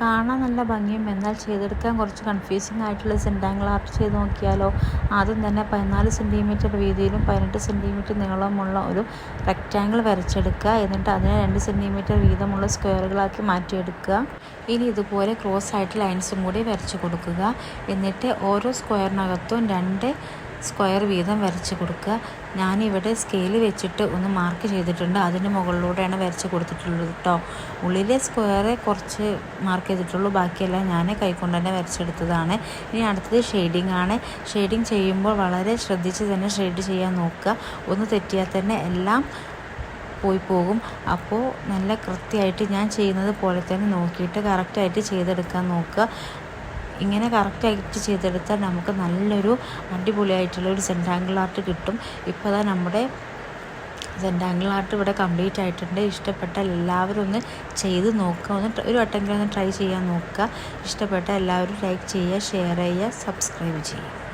കാണാൻ നല്ല ഭംഗിയും എന്നാൽ ചെയ്തെടുക്കാൻ കുറച്ച് കൺഫ്യൂസിങ് ആയിട്ടുള്ള സെൻറ്റാങ്കിൾ ആർട്ട് ചെയ്ത് നോക്കിയാലോ. ആദ്യം തന്നെ 14 സെൻറ്റിമീറ്റർ വീതിയിലും 18 സെൻറ്റിമീറ്റർ നീളമുള്ള ഒരു റെക്റ്റാങ്കിൾ വരച്ചെടുക്കുക. എന്നിട്ട് അതിനെ 2 സെൻറ്റിമീറ്റർ വീതമുള്ള സ്ക്വയറുകളാക്കി മാറ്റിയെടുക്കുക. ഇനി ഇതുപോലെ ക്രോസ് ആയിട്ട് ലൈൻസും കൂടി വരച്ച് കൊടുക്കുക. എന്നിട്ട് ഓരോ സ്ക്വയറിനകത്തും 2 സ്ക്വയർ വീതം വരച്ച് കൊടുക്കുക. ഞാനിവിടെ സ്കെയിൽ വെച്ചിട്ട് ഒന്ന് മാർക്ക് ചെയ്തിട്ടുണ്ട്. അതിന് മുകളിലൂടെയാണ് വരച്ച് കൊടുത്തിട്ടുള്ളത് കേട്ടോ. ഉള്ളിലെ സ്ക്വയർ കുറച്ച് മാർക്ക് ചെയ്തിട്ടുള്ളൂ, ബാക്കിയെല്ലാം ഞാൻ കൈകൊണ്ട് തന്നെ വരച്ചെടുത്തതാണ്. ഇനി അടുത്തത് ഷെയ്ഡിങ് ആണ്. ഷെയ്ഡിങ് ചെയ്യുമ്പോൾ വളരെ ശ്രദ്ധിച്ച് തന്നെ ഷെയ്ഡ് ചെയ്യാൻ നോക്കുക. ഒന്ന് തെറ്റിയാൽ തന്നെ എല്ലാം പോയി പോകും. അപ്പോൾ നല്ല കൃത്യമായിട്ട് ഞാൻ ചെയ്യുന്നത് പോലെ തന്നെ നോക്കിയിട്ട് കറക്റ്റായിട്ട് ചെയ്തെടുക്കാൻ നോക്കുക. ഇങ്ങനെ കറക്റ്റായിട്ട് ചെയ്തെടുത്താൽ നമുക്ക് നല്ലൊരു അടിപൊളിയായിട്ടുള്ളൊരു സെൻറ്റാങ്കിൾ ആർട്ട് കിട്ടും. ഇപ്പോൾ അതാ നമ്മുടെ സെൻറ്റാങ്കിൾ ആർട്ട് ഇവിടെ കംപ്ലീറ്റ് ആയിട്ടുണ്ട്. ഇഷ്ടപ്പെട്ടാൽ എല്ലാവരും ഒന്ന് ചെയ്ത് നോക്കുക. ഒരു വട്ടമെങ്കിലും ഒന്ന് ട്രൈ ചെയ്യാൻ നോക്കുക. ഇഷ്ടപ്പെട്ടാൽ എല്ലാവരും ലൈക്ക് ചെയ്യുക, ഷെയർ ചെയ്യുക, സബ്സ്ക്രൈബ് ചെയ്യുക.